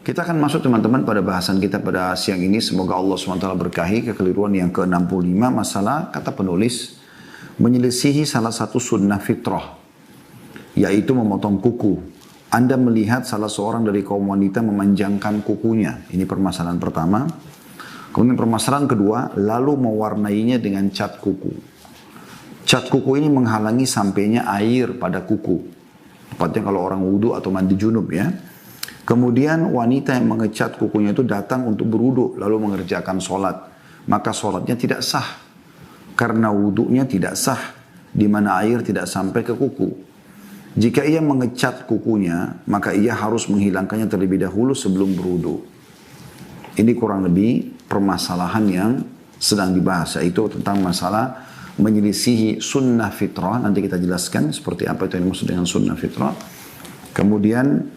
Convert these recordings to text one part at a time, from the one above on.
Kita akan masuk teman-teman pada bahasan kita pada siang ini. Semoga Allah SWT berkahi kekeliruan yang ke-65 masalah kata penulis menyelisihi salah satu sunnah fitrah, yaitu memotong kuku. Anda melihat salah seorang dari kaum wanita memanjangkan kukunya. Ini permasalahan pertama. Kemudian permasalahan kedua, lalu mewarnainya dengan cat kuku. Cat kuku ini menghalangi sampainya air pada kuku. Tepatnya kalau orang wudhu atau mandi junub ya. Kemudian wanita yang mengecat kukunya itu datang untuk berwudhu lalu mengerjakan sholat. Maka sholatnya tidak sah. Karena wudhunya tidak sah. Di mana air tidak sampai ke kuku. Jika ia mengecat kukunya, maka ia harus menghilangkannya terlebih dahulu sebelum berwudhu. Ini kurang lebih permasalahan yang sedang dibahas. Yaitu tentang masalah menyelisihi sunnah fitrah. Nanti kita jelaskan seperti apa itu yang dimaksud dengan sunnah fitrah. Kemudian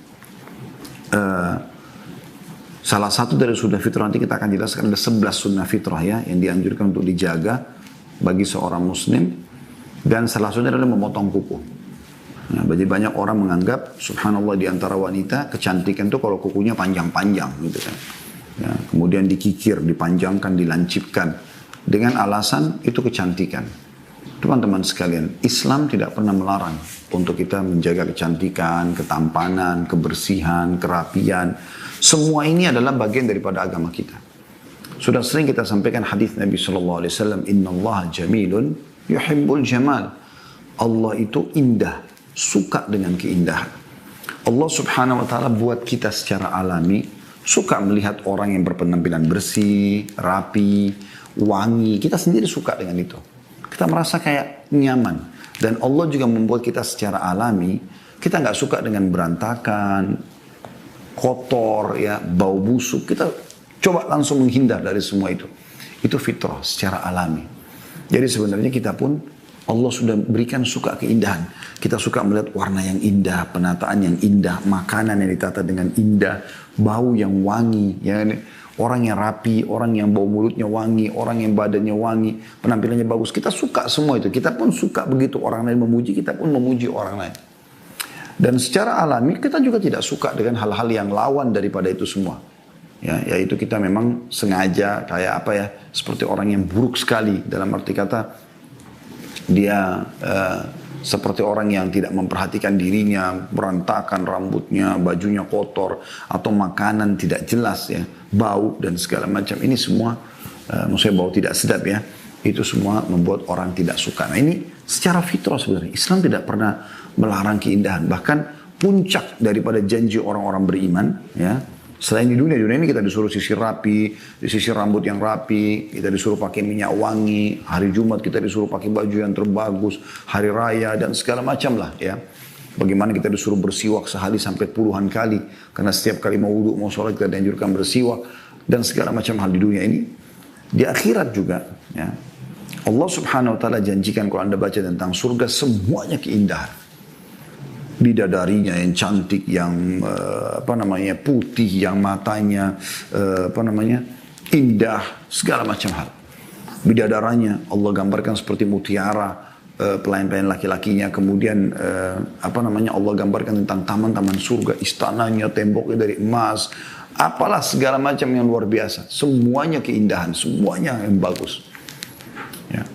salah satu dari sunnah fitrah nanti kita akan jelaskan ada 11 sunnah fitrah ya yang dianjurkan untuk dijaga bagi seorang muslim, dan salah satunya adalah memotong kuku. Nah, bagi banyak orang menganggap subhanallah di antara wanita kecantikan itu kalau kukunya panjang-panjang gitu kan. Ya, kemudian dikikir, dipanjangkan, dilancipkan dengan alasan itu kecantikan. Teman-teman sekalian, Islam tidak pernah melarang untuk kita menjaga kecantikan, ketampanan, kebersihan, kerapian. Semua ini adalah bagian daripada agama kita. Sudah sering kita sampaikan hadis Nabi SAW, Inna Allah jamilun yuhibbul jamal. Allah itu indah, suka dengan keindahan. Allah subhanahu wa ta'ala buat kita secara alami, suka melihat orang yang berpenampilan bersih, rapi, wangi. Kita sendiri suka dengan itu. Kita merasa kayak nyaman. Dan Allah juga membuat kita secara alami, kita nggak suka dengan berantakan, kotor, ya, bau busuk. Kita coba langsung menghindar dari semua itu. Itu fitrah secara alami. Jadi sebenarnya kita pun, Allah sudah berikan suka keindahan. Kita suka melihat warna yang indah, penataan yang indah, makanan yang ditata dengan indah, bau yang wangi, ya. Orang yang rapi, orang yang bau mulutnya wangi, orang yang badannya wangi, penampilannya bagus. Kita suka semua itu. Kita pun suka begitu orang lain memuji, kita pun memuji orang lain. Dan secara alami kita juga tidak suka dengan hal-hal yang lawan daripada itu semua. Ya, yaitu kita memang sengaja kayak apa ya, seperti orang yang buruk sekali dalam arti kata dia seperti orang yang tidak memperhatikan dirinya, berantakan rambutnya, bajunya kotor, atau makanan tidak jelas ya, bau dan segala macam. Ini semua, maksudnya bau tidak sedap ya, itu semua membuat orang tidak suka. Nah ini secara fitrah sebenarnya, Islam tidak pernah melarang keindahan. Bahkan puncak daripada janji orang-orang beriman ya, selain di dunia ini kita disuruh sisir rapi, disisir rambut yang rapi, kita disuruh pakai minyak wangi, hari Jumat kita disuruh pakai baju yang terbagus, hari raya dan segala macam lah ya. Bagaimana kita disuruh bersiwak sehari sampai puluhan kali, karena setiap kali mau wudhu, mau sholat kita dianjurkan bersiwak dan segala macam hal di dunia ini. Di akhirat juga ya, Allah subhanahu wa ta'ala janjikan kalau anda baca tentang surga semuanya keindahan. Bidadarinya yang cantik, yang putih, yang matanya indah, segala macam hal. Bidadaranya Allah gambarkan seperti mutiara, pelayan-pelayan laki-lakinya. Kemudian Allah gambarkan tentang taman-taman surga, istananya, temboknya dari emas, apalah segala macam yang luar biasa. Semuanya keindahan, semuanya yang bagus. Ya.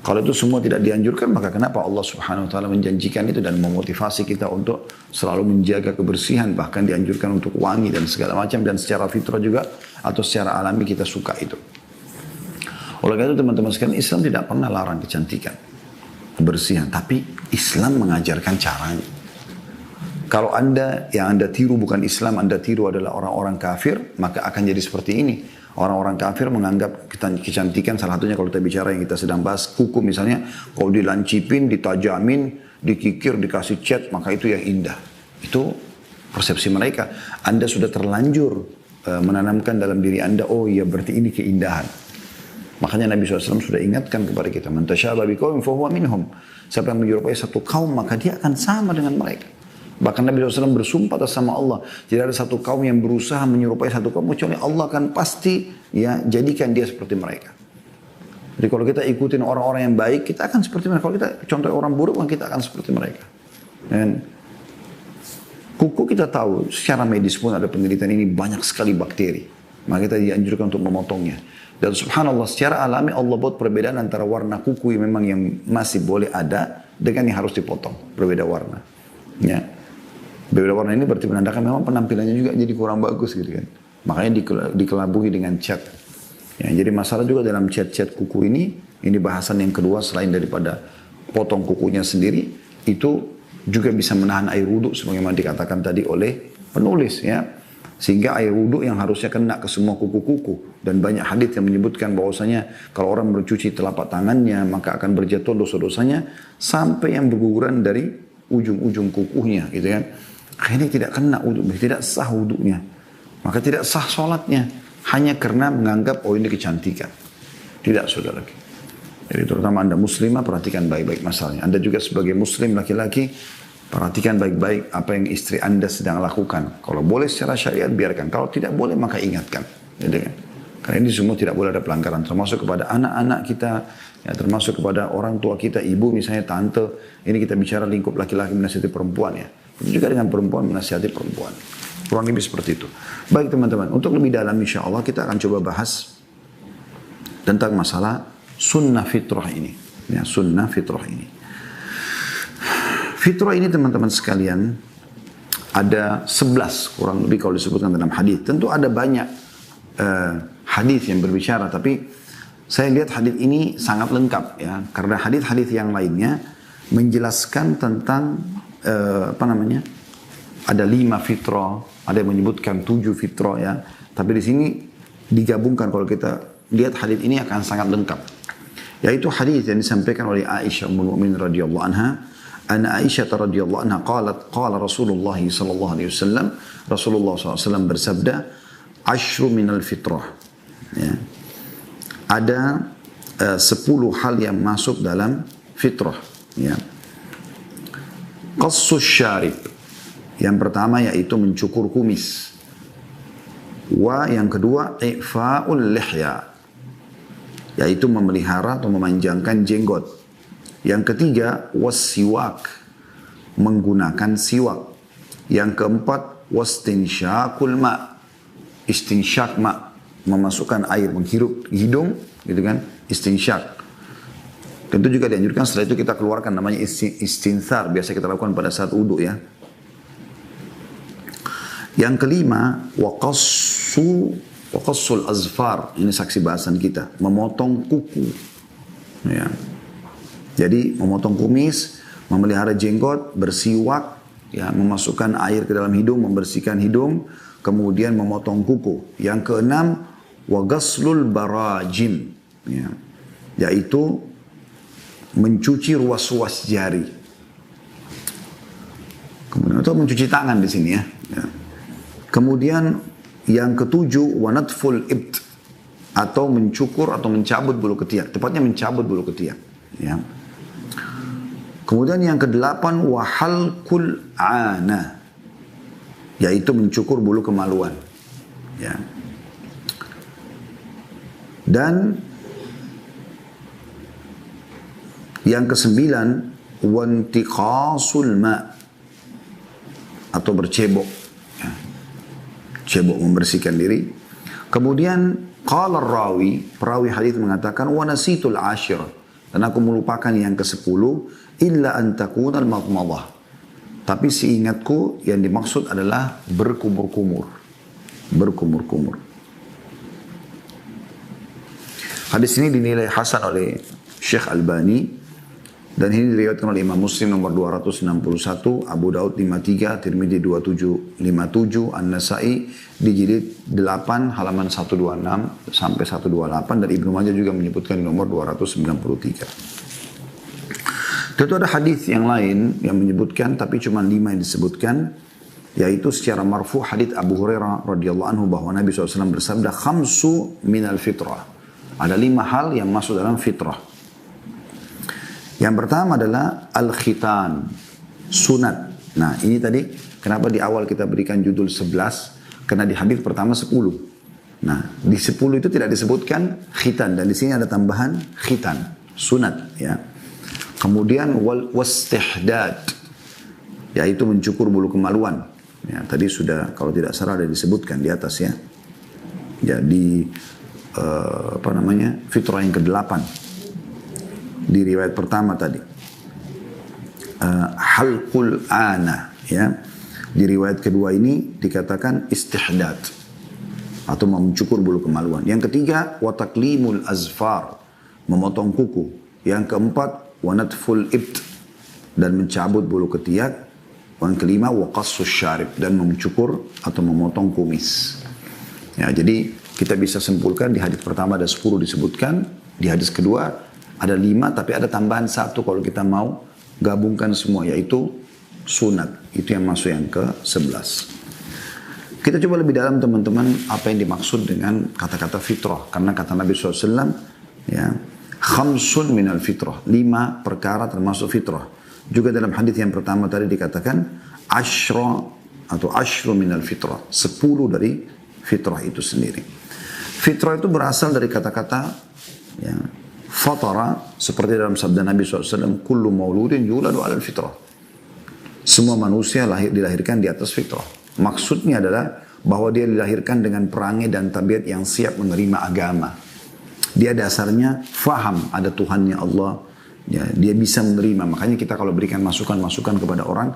Kalau itu semua tidak dianjurkan, maka kenapa Allah subhanahu wa ta'ala menjanjikan itu dan memotivasi kita untuk selalu menjaga kebersihan, bahkan dianjurkan untuk wangi dan segala macam, dan secara fitrah juga atau secara alami kita suka itu. Oleh karena itu teman-teman sekalian, Islam tidak pernah larang kecantikan, kebersihan, tapi Islam mengajarkan caranya. Kalau anda, yang anda tiru bukan Islam, anda tiru adalah orang-orang kafir, maka akan jadi seperti ini. Orang-orang kafir menganggap kecantikan, salah satunya kalau kita bicara yang kita sedang bahas, kuku misalnya, kalau dilancipin, ditajamin, dikikir, dikasih cat, maka itu yang indah. Itu persepsi mereka. Anda sudah terlanjur menanamkan dalam diri anda, oh iya berarti ini keindahan. Makanya Nabi SAW sudah ingatkan kepada kita, man tasyabaha biqaumin fahuwa minhum. Siapa yang menyerupai satu kaum, maka dia akan sama dengan mereka. Bahkan Nabi SAW bersumpah atas sama Allah, tidak ada satu kaum yang berusaha menyerupai satu kaum, kecuali Allah akan pasti ya jadikan dia seperti mereka. Jadi kalau kita ikutin orang-orang yang baik, kita akan seperti mereka. Kalau kita contoh orang buruk, kita akan seperti mereka. Dan Kuku kita tahu, secara medis pun ada penelitian ini banyak sekali bakteri. Maka kita dianjurkan untuk memotongnya. Dan subhanallah secara alami Allah buat perbedaan antara warna kuku yang memang yang masih boleh ada dengan yang harus dipotong. Berbeda warna. Ya. Berbeda warna ini berarti menandakan memang penampilannya juga jadi kurang bagus gitu kan. Makanya dikelabuhi dengan cat. Ya, jadi masalah juga dalam cat-cat kuku ini bahasan yang kedua selain daripada potong kukunya sendiri, itu juga bisa menahan air wudhu sebagaimana dikatakan tadi oleh penulis ya. Sehingga air wudhu yang harusnya kena ke semua kuku-kuku. Dan banyak hadits yang menyebutkan bahwasanya kalau orang mencuci telapak tangannya maka akan berjatuh dosa-dosanya sampai yang berguguran dari ujung-ujung kukunya gitu kan. Akhirnya tidak kena wudhu, tidak sah wudhunya. Maka tidak sah sholatnya hanya karena menganggap ini kecantikan. Tidak saudara. Jadi terutama Anda muslimah perhatikan baik-baik masalahnya. Anda juga sebagai muslim laki-laki perhatikan baik-baik apa yang istri Anda sedang lakukan. Kalau boleh secara syariat biarkan. Kalau tidak boleh maka ingatkan. Gitu kan? Karena ini semua tidak boleh ada pelanggaran. Termasuk kepada anak-anak kita. Ya, termasuk kepada orang tua kita. Ibu misalnya tante. Ini kita bicara lingkup laki-laki menasihati perempuan ya. Itu juga dengan perempuan menasihati perempuan. Kurang lebih seperti itu. Baik teman-teman. Untuk lebih dalam insya Allah kita akan coba bahas tentang masalah sunnah fitrah ini. Ya, sunnah fitrah ini. Fitrah ini teman-teman sekalian ada 11 kurang lebih kalau disebutkan dalam hadis. Tentu ada banyak hadis yang berbicara, tapi saya lihat hadis ini sangat lengkap ya, karena hadis-hadis yang lainnya menjelaskan tentang ada 5 fitrah, ada yang menyebutkan 7 fitrah ya. Tapi di sini digabungkan kalau kita lihat hadis ini akan sangat lengkap. Yaitu hadis yang disampaikan oleh Aisyah ummul mukminin radhiyallahu anha, anna Aisyah radhiyallahu anha qalat qala Rasulullah sallallahu alaihi wasallam, Rasulullah SAW bersabda, "Ashru minal fitrah." Ya. Ada 10 hal yang masuk dalam fitrah, ya. Qassus syarib. Yang pertama yaitu mencukur kumis. Wa yang kedua i'fa'ul lihya, yaitu memelihara atau memanjangkan jenggot. Yang ketiga, wassiwak, menggunakan siwak. Yang keempat, wastinsyakul ma, istinsyak ma, memasukkan air, menghirup hidung, gitu kan, istinsyak. Tentu juga dianjurkan setelah itu kita keluarkan namanya istinthar, biasa kita lakukan pada saat wudu ya. Yang kelima, waqassul azfar, ini saksi bahasan kita, memotong kuku. Ya. Jadi memotong kumis, memelihara jenggot, bersiwak, ya, memasukkan air ke dalam hidung, membersihkan hidung, kemudian memotong kuku. Yang keenam, wagaslul barajim, ya, yaitu mencuci ruas-ruas jari. Kemudian atau mencuci tangan di sini ya. Ya. Kemudian yang ketujuh, wanatful ibt, atau mencukur atau mencabut bulu ketiak. Tepatnya mencabut bulu ketiak. Ya. Kemudian yang kedelapan, wahalkul ana, yaitu mencukur bulu kemaluan. Ya. Dan yang kesembilan, wantiqasul ma, atau bercebok. Ya. Cebok, membersihkan diri. Kemudian qala perawi hadis mengatakan, wa nasitul ashir, dan aku melupakan yang ke-10, illa an takuna al-madmadah, tapi seingatku yang dimaksud adalah berkumur-kumur. Berkumur-kumur. Hadis ini dinilai hasan oleh Syekh Albani, dan ini diriwayatkan oleh Imam Muslim nomor 261, Abu Daud 53, Tirmidzi 2757, An-Nasai di jilid 8 halaman 126 sampai 128, dan Ibnu Majah juga menyebutkan nomor 293. Tentu ada hadis yang lain yang menyebutkan, tapi cuma 5 yang disebutkan, yaitu secara marfu hadis Abu Hurairah radhiyallahu anhu bahwa Nabi SAW bersabda, khamsu minal fitrah. Ada 5 hal yang masuk dalam fitrah. Yang pertama adalah al-khitan, sunat. Nah ini tadi kenapa di awal kita berikan judul 11, karena di hadis pertama 10. Nah di 10 itu tidak disebutkan khitan, dan di sini ada tambahan khitan, sunat ya. Kemudian wastihdad, yaitu mencukur bulu kemaluan. Ya, tadi sudah kalau tidak salah ada disebutkan di atas ya. Jadi fitrah yang ke-8 di riwayat pertama tadi. Halqul ana ya. Di riwayat kedua ini dikatakan istihdad atau mencukur bulu kemaluan. Yang ketiga wataklimul azfar, memotong kuku. Yang keempat wanatful ibt, dan mencabut bulu ketiak. Yang kelima waqassus syarib, dan mencukur atau memotong kumis. Ya, jadi kita bisa simpulkan di hadis pertama ada 10 disebutkan, di hadis kedua ada 5 tapi ada tambahan 1 kalau kita mau gabungkan semua, yaitu sunat. Itu yang masuk yang ke-11. Kita coba lebih dalam teman-teman apa yang dimaksud dengan kata-kata fitrah. Karena kata Nabi SAW, ya, khamsun minal fitrah. 5 perkara termasuk fitrah. Juga dalam hadis yang pertama tadi dikatakan ashra atau ashru minal fitrah. 10 dari fitrah itu sendiri. Fitrah itu berasal dari kata-kata ya, fatara, seperti dalam sabda Nabi SAW, kullu mauludin yuladu alal fitrah. Semua manusia dilahirkan di atas fitrah. Maksudnya adalah bahwa dia dilahirkan dengan perangai dan tabiat yang siap menerima agama. Dia dasarnya faham ada Tuhannya Allah. Ya, dia bisa menerima. Makanya kita kalau berikan masukan-masukan kepada orang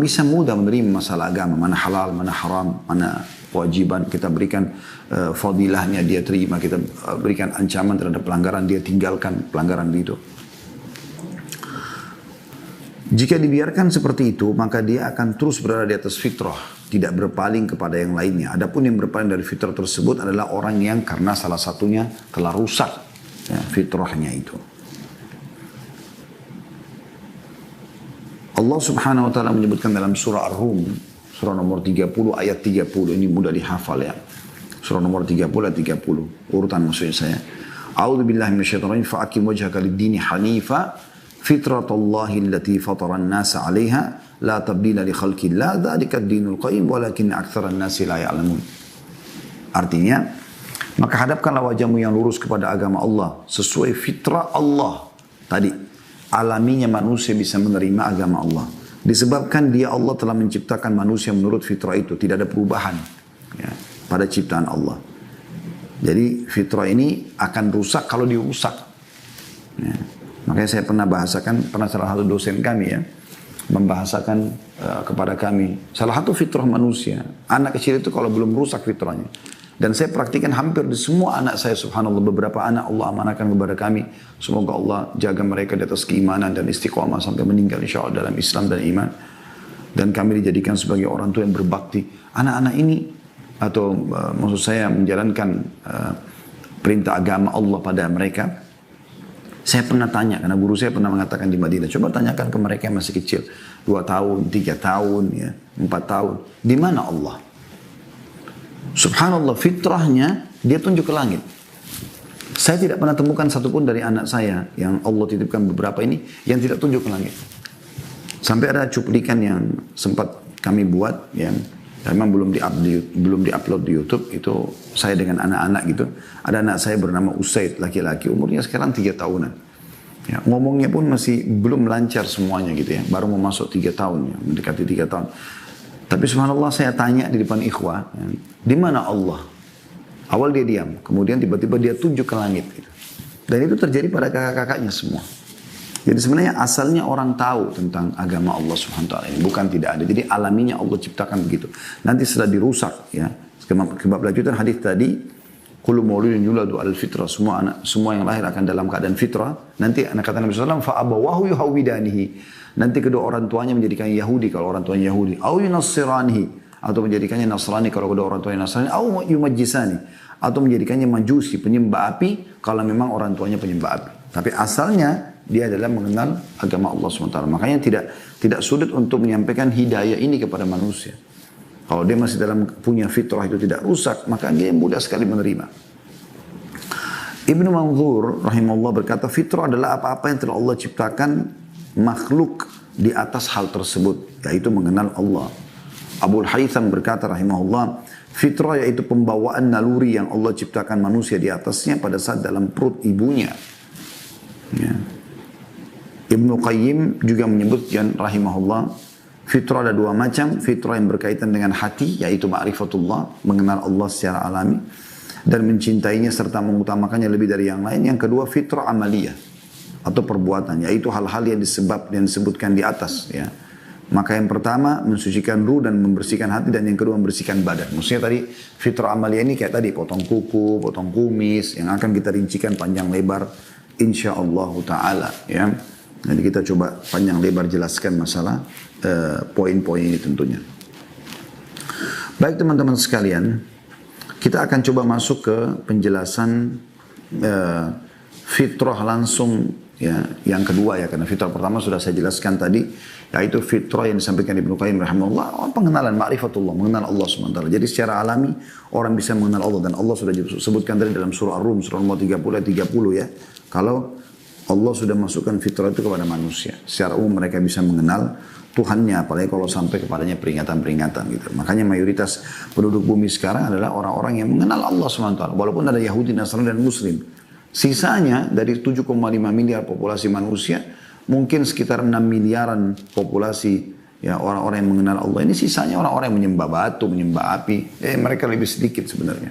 bisa mudah menerima masalah agama. Mana halal, mana haram, mana kewajiban. Kita berikan fadilahnya, dia terima. Kita berikan ancaman terhadap pelanggaran, dia tinggalkan pelanggaran itu. Jika dibiarkan seperti itu, maka dia akan terus berada di atas fitrah, tidak berpaling kepada yang lainnya. Adapun yang berpaling dari fitrah tersebut adalah orang yang karena salah satunya telah rusak ya, fitrahnya itu. Allah Subhanahu wa taala menyebutkan dalam surah Ar-Rum, surah nomor 30 ayat 30. Ini mudah dihafal ya. Surah nomor 30 ayat 30. Urutan maksudnya saya. A'udzu billahi minasyaitonir rajim. Fa'aqim wajhaka lid-dini hanifa fitratallahi allati fataran nasa 'alaiha la tabdila li khalqillah dzalika ad-dinul qayyim walakin aktsaran nasi la ya'lamun. Artinya, maka hadapkanlah wajahmu yang lurus kepada agama Allah sesuai fitrah Allah. Tadi alaminya manusia bisa menerima agama Allah. Disebabkan dia Allah telah menciptakan manusia menurut fitrah itu. Tidak ada perubahan ya, pada ciptaan Allah. Jadi fitrah ini akan rusak kalau dirusak. Ya. Makanya saya pernah salah satu dosen kami ya, membahasakan kepada kami. Salah satu fitrah manusia, anak kecil itu kalau belum rusak fitrahnya. Dan saya praktikan hampir di semua anak saya, subhanallah. Beberapa anak Allah amanahkan kepada kami. Semoga Allah jaga mereka di atas keimanan dan istiqamah sampai meninggal insya Allah dalam Islam dan iman. Dan kami dijadikan sebagai orang tua yang berbakti. Anak-anak ini, atau maksud saya menjalankan perintah agama Allah pada mereka. Saya pernah tanya, karena guru saya pernah mengatakan di Madinah, coba tanyakan ke mereka yang masih kecil. 2 tahun, 3 tahun, ya, 4 tahun. Di mana Allah? Subhanallah, fitrahnya dia tunjuk ke langit. Saya tidak pernah temukan satupun dari anak saya yang Allah titipkan beberapa ini yang tidak tunjuk ke langit. Sampai ada cuplikan yang sempat kami buat yang memang belum diupload di YouTube, itu saya dengan anak-anak gitu. Ada anak saya bernama Usaid, laki-laki, umurnya sekarang 3 tahunan. Ya, ngomongnya pun masih belum lancar semuanya gitu ya, baru mau masuk 3 tahun ya, mendekati 3 tahun. Tapi subhanallah saya tanya di depan ikhwah, ya, di mana Allah? Awal dia diam, kemudian tiba-tiba dia tunjuk ke langit. Gitu. Dan itu terjadi pada kakak-kakaknya semua. Jadi sebenarnya asalnya orang tahu tentang agama Allah Subhanahu wa taala ini, bukan tidak ada. Jadi alaminya Allah ciptakan begitu. Nanti setelah dirusak ya, sebab lanjutan hadis tadi, kullu mauludin yuladu al fitrah, semua yang lahir akan dalam keadaan fitrah. Nanti anak kata Nabi sallallahu alaihi wasallam fa abawahu yuhawidanihi. Nanti kedua orang tuanya menjadikan Yahudi kalau orang tuanya Yahudi, au yunassiranihi, atau menjadikannya Nasrani kalau kedua orang tuanya Nasrani, au yumajjisani, atau menjadikannya Majusi, penyembah api kalau memang orang tuanya penyembah api. Tapi asalnya dia adalah mengenal agama Allah SWT. Makanya tidak sulit untuk menyampaikan hidayah ini kepada manusia. Kalau dia masih dalam punya fitrah itu tidak rusak, maka dia mudah sekali menerima. Ibnu Manzur rahimahullah berkata, fitrah adalah apa-apa yang telah Allah ciptakan makhluk di atas hal tersebut, yaitu mengenal Allah. Abul Haytham berkata rahimahullah, fitrah yaitu pembawaan naluri yang Allah ciptakan manusia di atasnya pada saat dalam perut ibunya. Ya. Ibnu Qayyim juga menyebutkan rahimahullah, Fitrah ada dua macam, fitrah yang berkaitan dengan hati, yaitu ma'rifatullah, mengenal Allah secara alami, dan mencintainya serta mengutamakannya lebih dari yang lain. Yang kedua, fitrah amaliyah, atau perbuatan, yaitu hal-hal yang disebutkan di atas. Ya. Maka yang pertama, mensucikan ruh dan membersihkan hati, dan yang kedua, membersihkan badan. Maksudnya tadi, fitrah amaliyah ini kayak tadi, potong kuku, potong kumis, yang akan kita rincikan panjang lebar, insyaallah ta'ala. Ya. Nanti kita coba panjang lebar jelaskan masalah poin-poin ini tentunya. Baik teman-teman sekalian, kita akan coba masuk ke penjelasan fitrah langsung ya, yang kedua ya, karena fitrah pertama sudah saya jelaskan tadi, yaitu fitrah yang disampaikan Ibnu Qayyim rahimahullah, pengenalan ma'rifatullah, mengenal Allah SWT. Jadi secara alami orang bisa mengenal Allah, dan Allah sudah disebutkan tadi dalam surah Ar-Rum, surah nomor 30 ayat 30 ya. Kalau Allah sudah masukkan fitrah itu kepada manusia. Secara umum mereka bisa mengenal Tuhannya, apalagi kalau sampai kepadanya peringatan-peringatan gitu. Makanya mayoritas penduduk bumi sekarang adalah orang-orang yang mengenal Allah SWT. Walaupun ada Yahudi, Nasrani, dan Muslim. Sisanya dari 7,5 miliar populasi manusia, mungkin sekitar 6 miliaran populasi ya orang-orang yang mengenal Allah. Ini sisanya orang-orang yang menyembah batu, menyembah api. Mereka lebih sedikit sebenarnya.